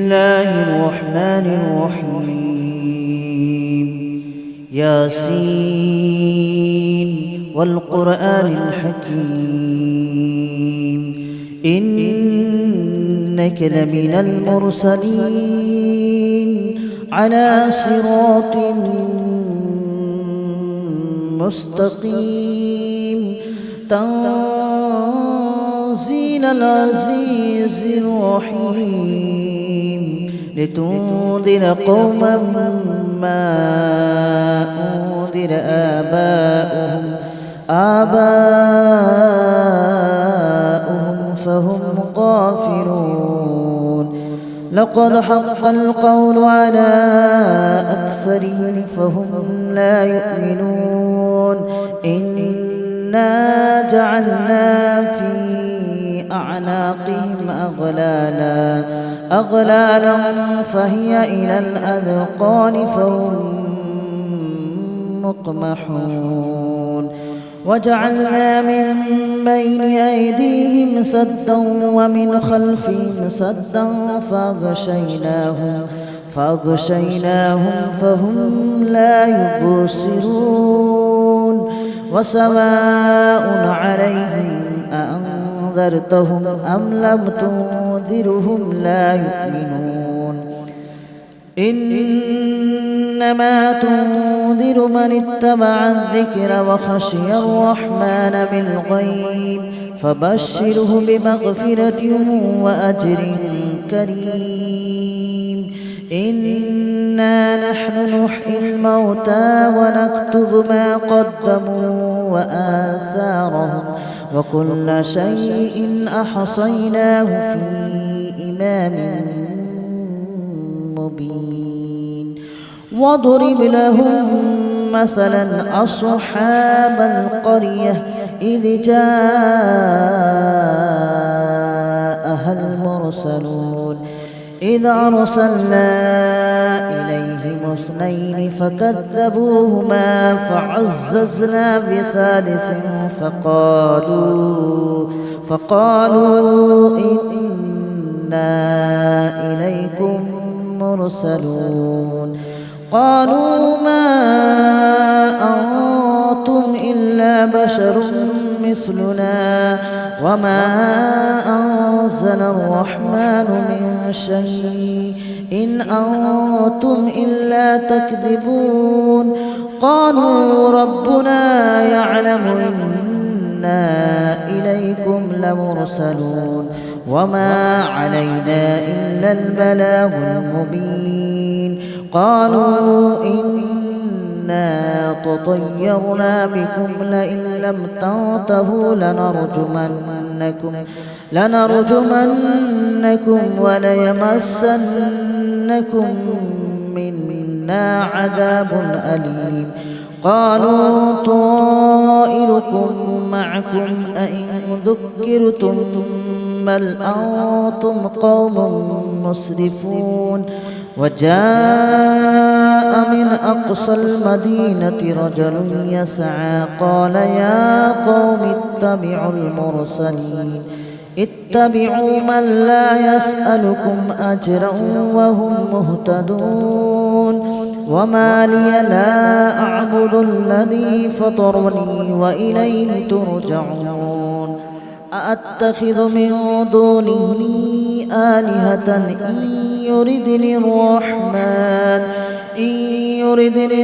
الله الرحمن الرحيم. ياسين والقرآن الحكيم إنك لمن المرسلين على صراط مستقيم تنزيل العزيز الرحيم لتنذر قوما ما أنذر آباؤهم فهم غافلون. لقد حق القول على أكثرهم فهم لا يؤمنون. إنا جعلنا في أعناقهم أغلالا فهي إلى الأذقان فهم مقمحون. وجعلنا من بين أيديهم سدا ومن خلفهم سدا فأغشيناهم فهم لا يبصرون. وسواء عليهم أأنذرتهم أم لم تنذرهم لا يؤمنون. إنما تنذر من اتبع الذكر وخشي الرحمن بالغيب فبشره بمغفرة وأجر كريم. إنا نحن نحيي الموتى ونكتب ما قدموا وآثارهم وكل شيء أحصيناه في إمام مبين. واضرب لهم مثلا أصحاب القرية إذ جاءها المرسلون إذ أرسلنا إليهم اثنين فكذبوهما فعززنا بثالث فقالوا إنا إليكم مرسلون. قالوا ما أنتم إلا بشر مثلنا وما أنزل الرحمن من شيء إن أنتم إلا تكذبون. قالوا ربنا يعلم إنا إليكم لمرسلون وما علينا إلا البلاغ المبين. قالوا إنا تطيرنا بكم لئن لم تنتهوا لنرجمنكم وليمسنكم منا عذاب أليم. قالوا طائركم معكم أئن ذكرتم بل أنتم قوم مسرفون. وجاء من أقصى المدينة رجل يسعى قال يا قوم اتبعوا من لا يسألكم أجرا وهم مهتدون. وما لي لا أعبد الذي فطرني وإليه ترجعون. أأتخذ من دونه آلهة إن يردني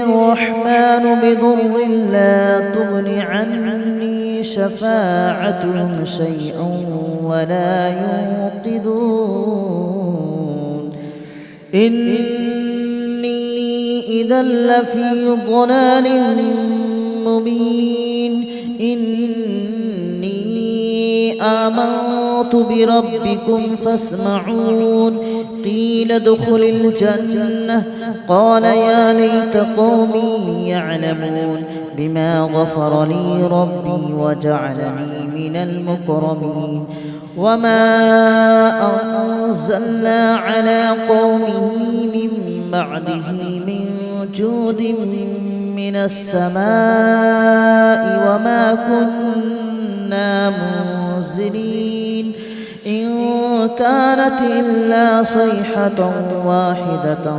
الرحمن بضر لا تغن عني شفاعتهم شيئا ولا ينقذون. إني إذا لفي ضلال مبين. إني آمنت بربكم فاسمعون. قيل ادخل الجنة قال يا ليت قومي يعلمون بما غفر لي ربي وجعلني من المكرمين. وما أنزلنا على قومه من بعده من جود من السماء وما كنا منزلين. إن كانت إلا صيحة واحدة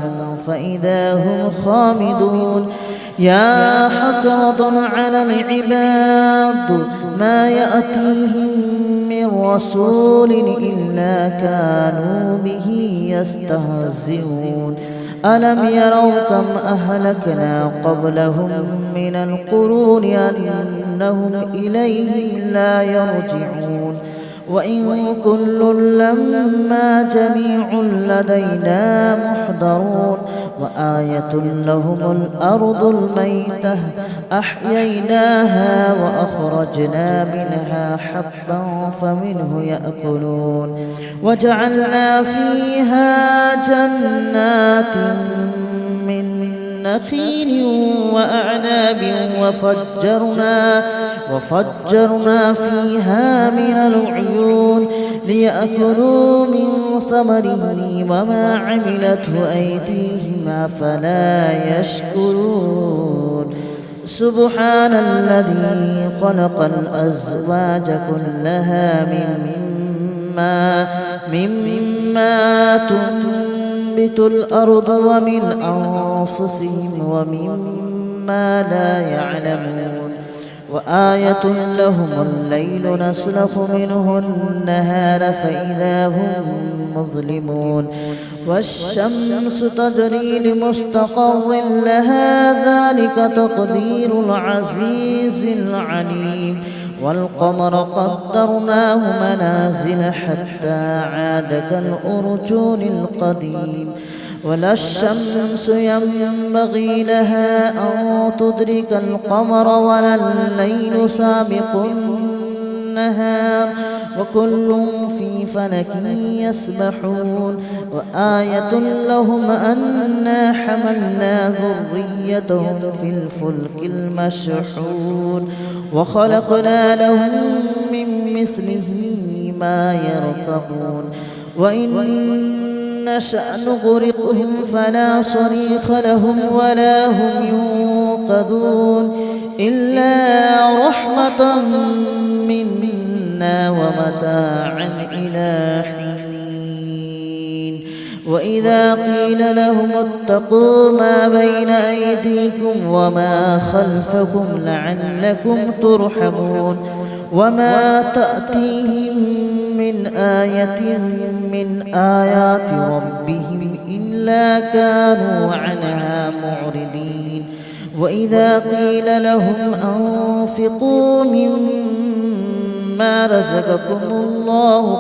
فإذا هم خامدون يا حسرة على العباد ما يأتيهم من رسول إلا كانوا به يستهزئون ألم يروا كم أهلكنا قبلهم من القرون أنهم إليهم لا يرجعون وإن كل لما جميع لدينا محضرون وآية لهم الأرض الميتة أحييناها وأخرجنا منها حبا فمنه يأكلون وجعلنا فيها جنات من نخيل وأعناب وفجرنا فيها من العيون ليأكلوا من ثمره وما عملته أيديهم أفلا يشكرون سبحان الذي خلق الأزواج كلها مما تنبت الأرض ومن أنفسهم ومما لا يعلمون وآية لهم الليل نسلخ منه النهار فإذا هم مظلمون والشمس تجري لمستقر لها ذلك تقدير العزيز العليم والقمر قدرناه منازل حتى عاد كالأرجون القديم ولا الشمس ينبغي لها أن تدرك القمر ولا الليل سابق النهار وكل في فلك يسبحون وآية لهم أنا حملنا ذريتهم في الفلك المشحون وخلقنا لهم من مثله ما يركبون وإن نشأ نغرقهم فلا صريخ لهم ولا هم ينقذون إلا رحمة منا ومتاعا إلى حين وإذا قيل لهم اتقوا ما بين أيديكم وما خلفكم لعلكم ترحمون وما تأتيهم من آية من آيات ربهم إلا كانوا عنها معرضين وإذا قيل لهم أنفقوا مما رزقكم الله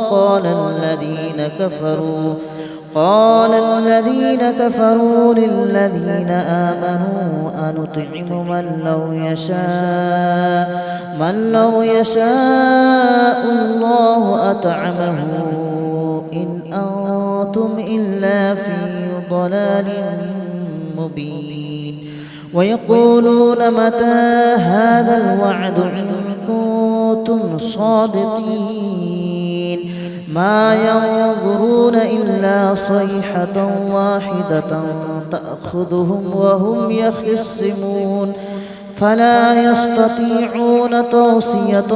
قال الذين كفروا للذين آمنوا أنطعم من لو يشاء الله أطعمه إن أنتم إلا في ضلال مبين ويقولون متى هذا الوعد إن كنتم صادقين ما ينظرون إلا صيحة واحدة تأخذهم وهم يخصمون فلا يستطيعون توصية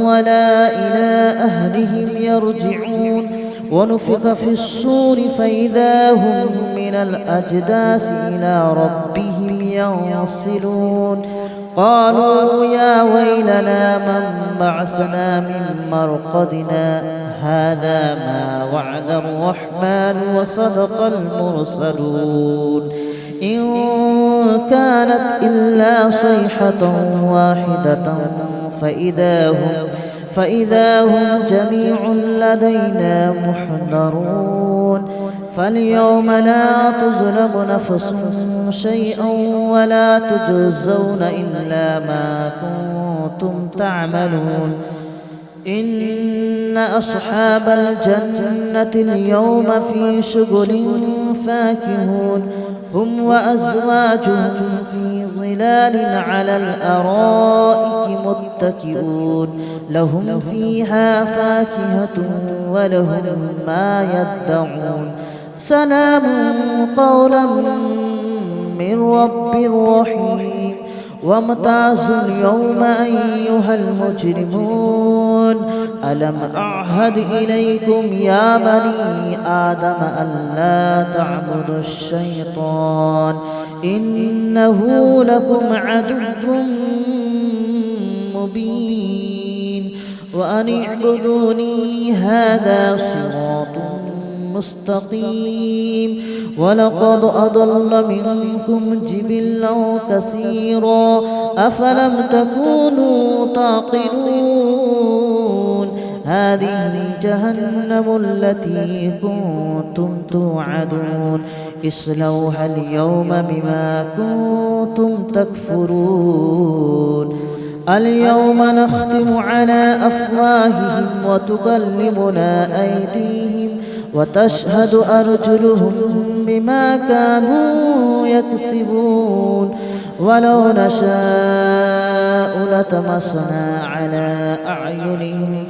ولا إلى أهلهم يرجعون ونفخ في الصور فإذا هم من الأجداث إلى ربهم ينسلون قالوا يا ويلنا من بعثنا من مرقدنا هذا ما وعد الرحمن وصدق المرسلون إن كانت إلا صيحة واحدة فإذا هم جميع لدينا محضرون فاليوم لا تظلم نفس شيئا ولا تجزون إلا ما كنتم تعملون إن أصحاب الجنة اليوم في شغل فاكهون هم وأزواجهم في ظلال على الأرائك متكئون لهم فيها فاكهة ولهم ما يدعون سلام قولا من رب رحيم وامتازوا اليوم أيها المجرمون ألم أعهد إليكم يا بني آدم ألا تعبدوا الشيطان إنه لكم عدو مبين وأن اعبدوني هذا صراط مستقيم ولقد أضل منكم جبلا كثيرا أفلم تكونوا تعقلون هذه جهنم التي كنتم توعدون اصلوها اليوم بما كنتم تكفرون اليوم نختم على أفواههم وتكلمنا أيديهم وتشهد أرجلهم بما كانوا يكسبون ولو نشاء لطمسنا على أعينهم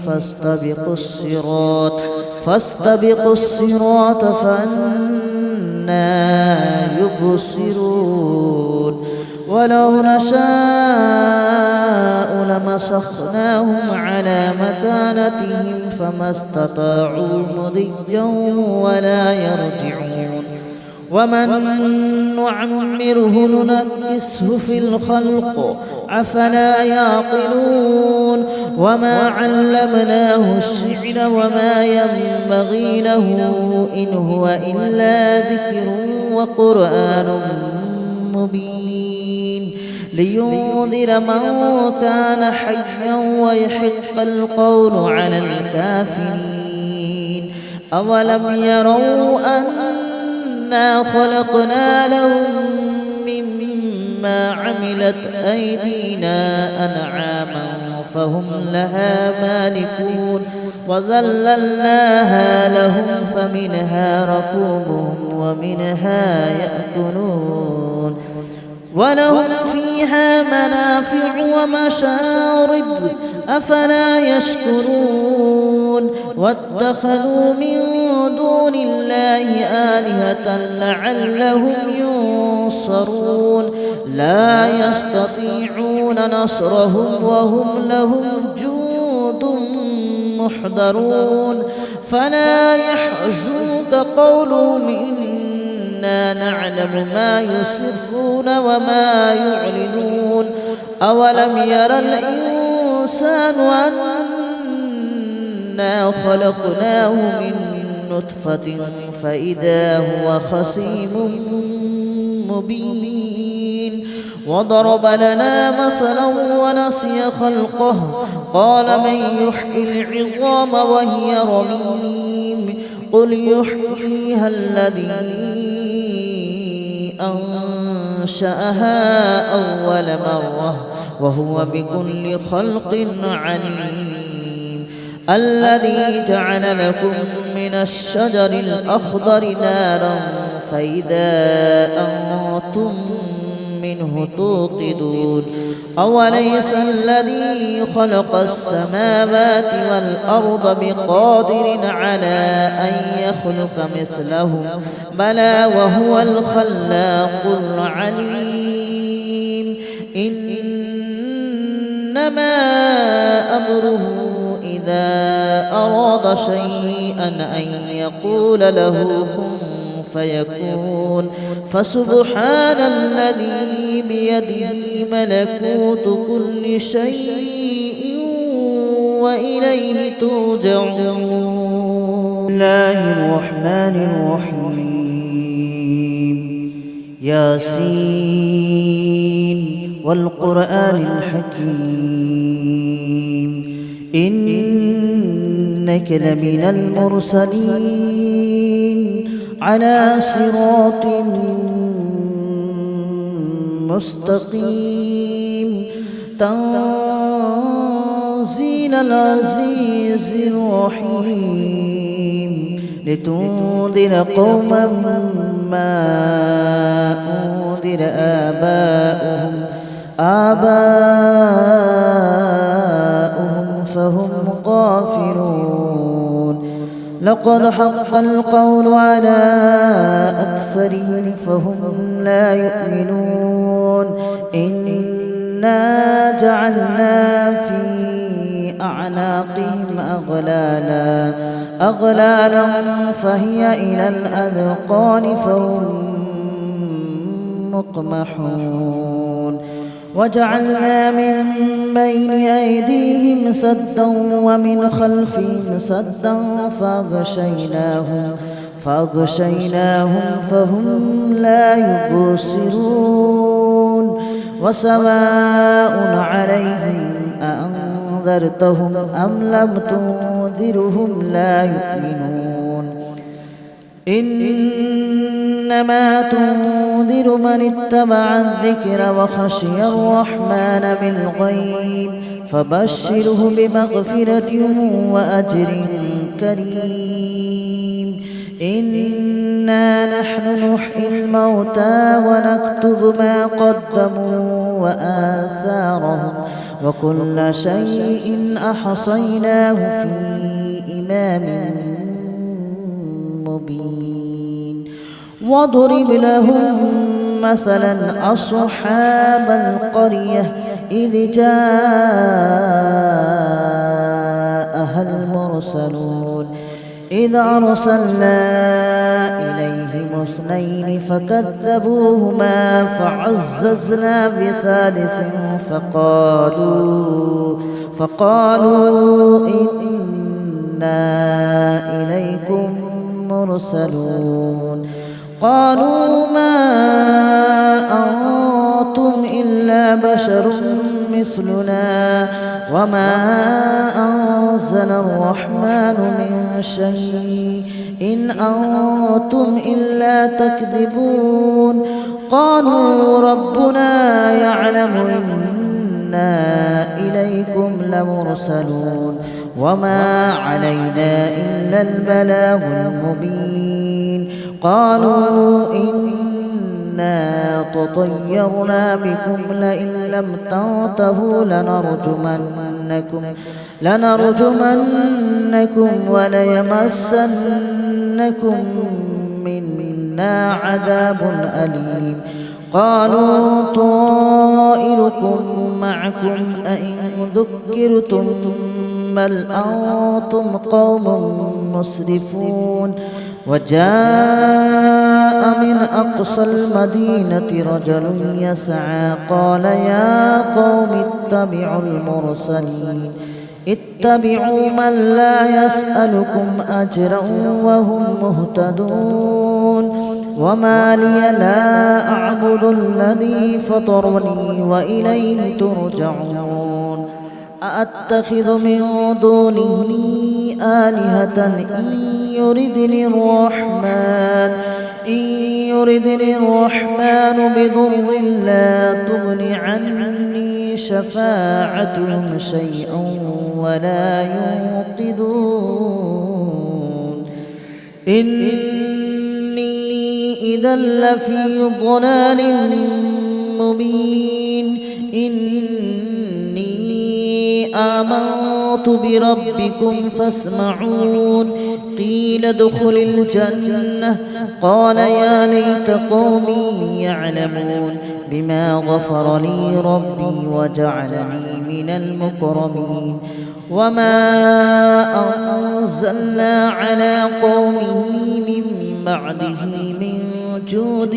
فاستبقوا الصراط فأنى يبصرون ولو نشاء لمسخناهم على مكانتهم فما استطاعوا مضيا ولا يرجعون ومن نعمره ننكسه في الخلق أفلا يعقلون وما علمناه الشعر وما ينبغي له إن هو إلا ذكر وقرآن مبين لينذر من كان حيا ويحق القول على الكافرين أولم يروا أنا خلقنا لهم مما عملت أيدينا أنعاما فهم لها مالكون وذللناها لهم فمنها ركوبهم ومنها يأكلون ولهم فيها منافع ومشارب أفلا يشكرون واتخذوا من دون الله آلهة لعلهم ينصرون لا يستطيعون نصرهم وهم لهم جند محضرون فلا يحزنك قولهم إنا نعلم ما يسرون وما يعلنون أولم ير الإنسان أنا خلقناه من نطفة فإذا هو خصيم مبين وضرب لنا مثلا ونسي خلقه قال من يحيي العظام وهي رميم قل يحييها الذي أنشأها أول مرة وهو بكل خلق عليم الذي جعل لكم من الشجر الأخضر نارا فإذا أنتم منه توقدون أوليس الذي خلق السماوات والأرض بقادر على أن يخلق مثلهم بلى وهو الخلاق العليم إنما أمره إذا أراد شيئا أن يقول له كن فيكون فسبحان الذي بيده ملكوت كل شيء وإليه ترجعون. بسم الله الرحمن الرحيم ياسين والقرآن الحكيم إنك لمن المرسلين على صراط مستقيم تنزيل العزيز الرحيم لتنذر قوما ما أنذر آباؤهم فهم غافلون لقد حق القول على أكثرهم فهم لا يؤمنون إنا جعلنا في أعناقهم أغلالا فهي إلى الأذقان فهم مقمحون وجعلنا من بين أيديهم سدا ومن خلفهم سدا فأغشيناهم فهم لا يبصرون وسواء عليهم أأنذرتهم أم لم تنذرهم لا يؤمنون إنما تنذر من اتبع الذكر وخشي الرحمن بالغيب فبشره بمغفرة وأجر كريم إنا نحن نحيي الموتى ونكتب ما قدموا وآثارهم وكل شيء أحصيناه في إمام مبين واضرب لهم مثلا أصحاب القرية إذ جاءها المرسلون إذ أرسلنا إليهم اثنين فكذبوهما فعززنا بثالث فقالوا إنا إليكم مرسلون قالوا ما أنتم إلا بشر مثلنا وما أنزل الرحمن من شيء إن أنتم إلا تكذبون قالوا ربنا يعلم إنا إليكم لمرسلون وما علينا إلا البلاغ المبين قالوا إنا تطيرنا بكم لئن لم تنتهوا لنرجمنكم وليمسنكم منا عذاب أليم قالوا طائركم معكم أئن ذكرتم بل أنتم قوم مسرفون وجاء من أقصى المدينة رجل يسعى قال يا قوم اتبعوا من لا يسألكم أجرا وهم مهتدون وما لي لا أعبد الذي فطرني وإليه ترجعون أأتخذ من دونه آلهة إن يردني الرحمن بضر لا تغن عني شفاعتهم شيئا ولا ينقذون إني إذا لفي ضلال مبين آمنت بربكم فاسمعون قيل ادخل الجنة قال يا ليت قومي يعلمون بما غفر لي ربي وجعلني من المكرمين وما أنزلنا على قومه من بعده من جود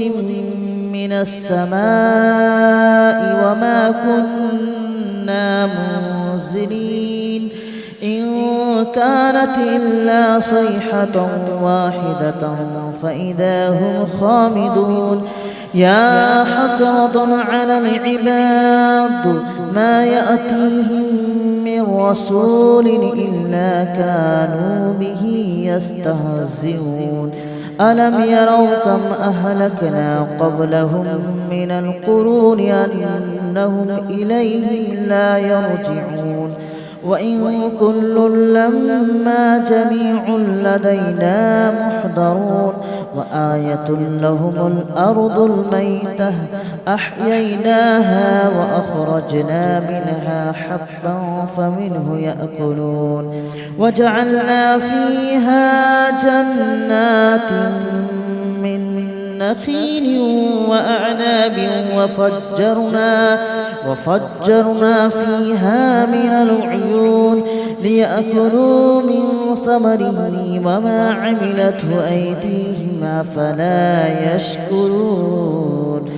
من السماء وما كنا منزلين إن كانت إلا صيحة واحدة فإذا هم خامدون يا حسرة على العباد ما يأتيهم من رسول إلا كانوا به يستهزئون ألم يروا كم أهلكنا قبلهم من القرون أنهم إليهم لا يرجعون وإن كل لما جميع لدينا محضرون وآية لهم الأرض الميتة أحييناها وأخرجنا منها حبا فمنه يأكلون وجعلنا فيها جنات من نخيل وأعناب وفجرنا فيها من العيون ليأكلوا من ثمره وما عملته أيديهم أفلا يشكرون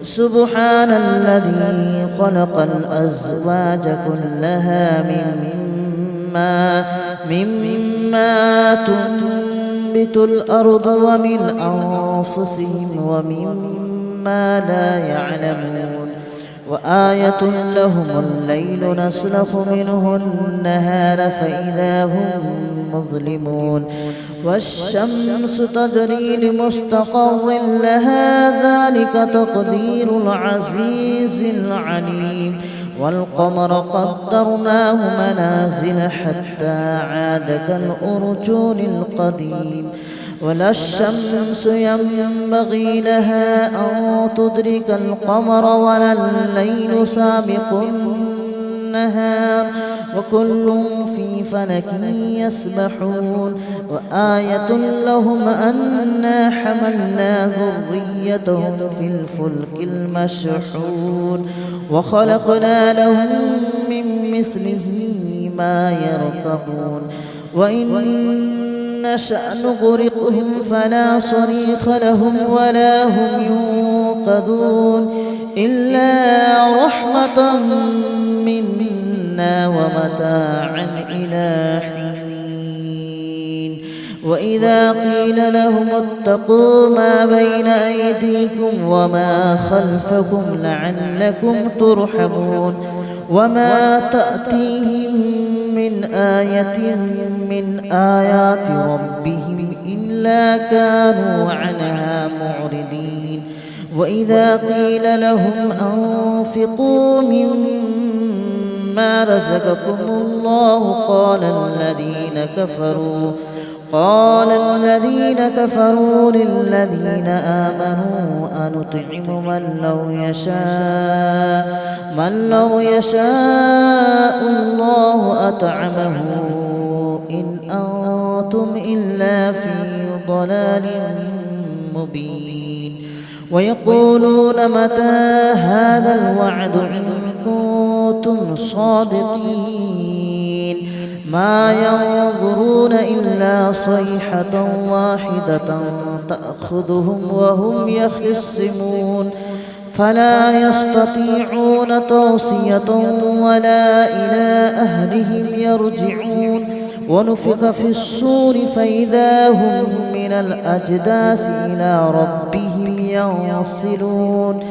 سبحان الذي خلق الأزواج كلها مما تنبت الأرض ومن أنفسهم ومما لا يعلمون وآية لهم الليل نسلخ منه النهار فإذا هم مظلمون والشمس تجري لمستقر لها ذلك تقدير العزيز العليم والقمر قدرناه منازل حتى عاد كالأرجون القديم ولا الشمس ينبغي لها أن تدرك القمر ولا الليل سابق النهار وكل في فلك يسبحون وآية لهم أنا حملنا ذريتهم في الفلك المشحون وخلقنا لهم من مثله ما يركبون وإن نشأ نغرقهم فلا صريخ لهم ولا هم ينقذون إلا رحمة منا ومتاعا إلى حين وإذا قيل لهم اتقوا ما بين أيديكم وما خلفكم لعلكم ترحمون وما تأتيهم من آية من آيات ربهم إلا كانوا عنها معرضين وإذا قيل لهم أنفقوا مما رزقكم الله قال الذين كفروا للذين آمنوا أنطعم من لو يشاء الله أطعمه إن أنتم إلا في ضلال مبين ويقولون متى هذا الوعد إن كنتم صادقين ما ينظرون إلا صيحة واحدة تأخذهم وهم يخصمون فلا يستطيعون توصية ولا إلى أهلهم يرجعون ونفخ في الصور فإذا هم من الأجداث إلى ربهم ينصلون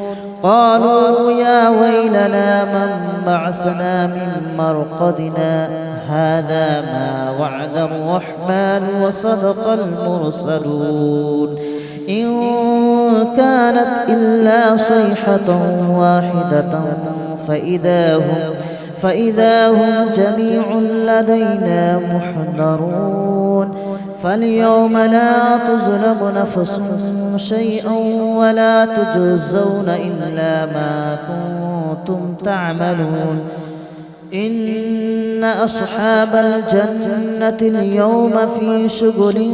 قالوا يا ويلنا من بعثنا من مرقدنا هذا ما وعد الرحمن وصدق المرسلون إن كانت إلا صيحة واحدة فإذا هم جميع لدينا محضرون فاليوم لا تظلم نفس شيئا ولا تجزون إلا ما كنتم تعملون إن أصحاب الجنة اليوم في شغل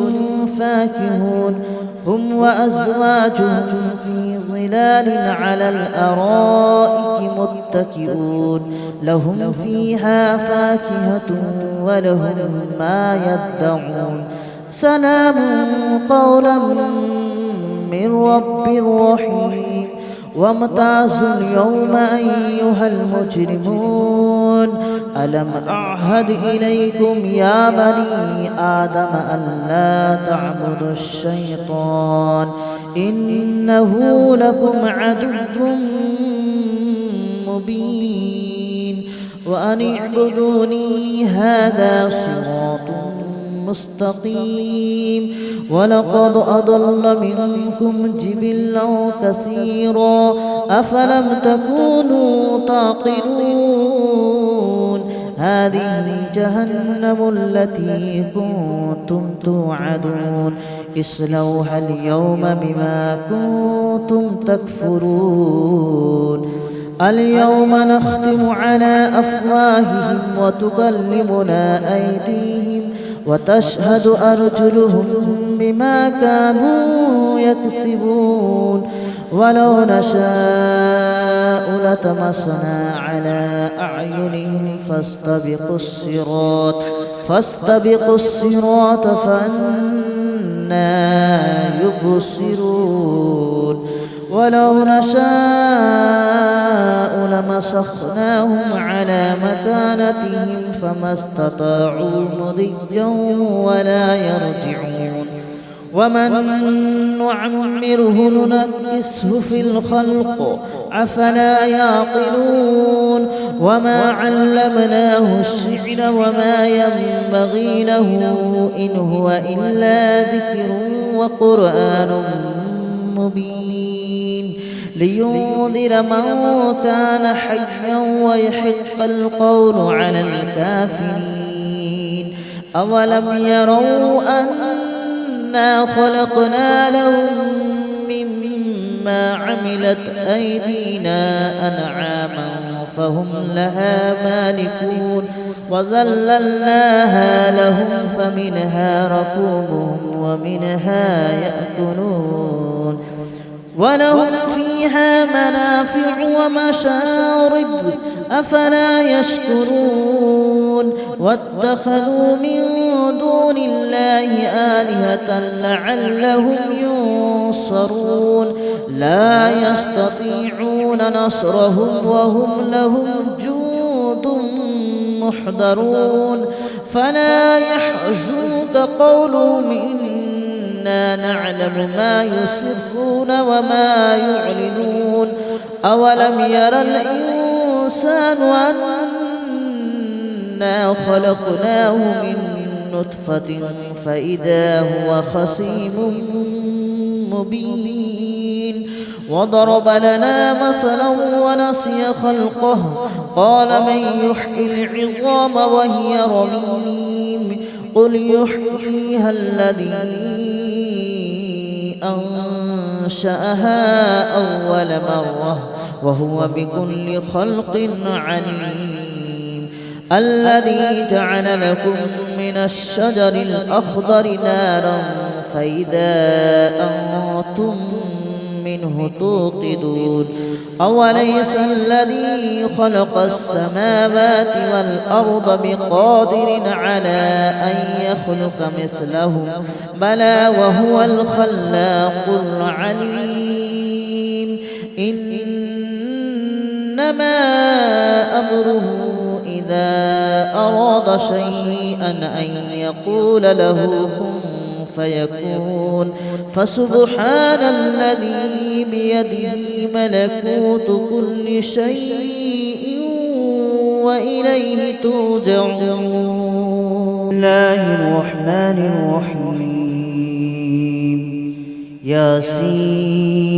فاكهون هم وأزواجهم في ظلال على الأرائك متكئون لهم فيها فاكهة ولهم ما يدعون سلام قولا من رب رحيم وامتازوا اليوم أيها المجرمون ألم أعهد إليكم يا بني آدم ألا تعبدوا الشيطان إنه لكم عدو مبين وأن اعبدوني هذا صراط مستقيم ولقد أضل منكم جبلا كثيرا أفلم تكونوا تعقلون هذه جهنم التي كنتم توعدون اصلوها اليوم بما كنتم تكفرون اليوم نختم على أفواههم وتكلمنا أيديهم وتشهد أرجلهم بما كانوا يكسبون ولو نشاء لطمسنا على أعينهم فاستبقوا الصراط فأنى يبصرون ولو نشاء لمسخناهم على مكانتهم فما استطاعوا مضيا ولا يرجعون ومن نعمره ننكسه في الخلق أفلا يعقلون وما علمناه الشعر وما ينبغي له إن هو إلا ذكر وقرآن مبين لينذر من كان حيا ويحق القول على الكافرين أولم يروا أنا خلقنا لهم مما عملت أيدينا أنعاما فهم لها مالكون وذللناها لهم فمنها ركوبهم ومنها يأكلون ولهم فيها منافع ومشارب أفلا يشكرون واتخذوا من دون الله آلهة لعلهم ينصرون لا يستطيعون نصرهم وهم لهم جند محضرون فلا يحزنك قولهم إنا نعلم ما يسرون وما يعلنون أولم ير الإنسان أنا خلقناه من نطفة فإذا هو خصيم مبين وضرب لنا مثلا ونسي خلقه قال من يحيي العظام وهي رميم قل يحييها الذي أنشأها أول مرة وهو بكل خلق عليم الذي جعل لكم من الشجر الأخضر نارا فإذا أنتم منه توقدون أوليس الذي خلق السماوات والأرض بقادر على أن يخلق مثلهم بلى وهو الخلاق العليم إنما أمره إذا أراد شيئا أن يقول له كن فيكون فسبحان الذي بيده ملكوت كل شيء وإليه ترجعون. بسم الله الرحمن الرحيم. ياسين.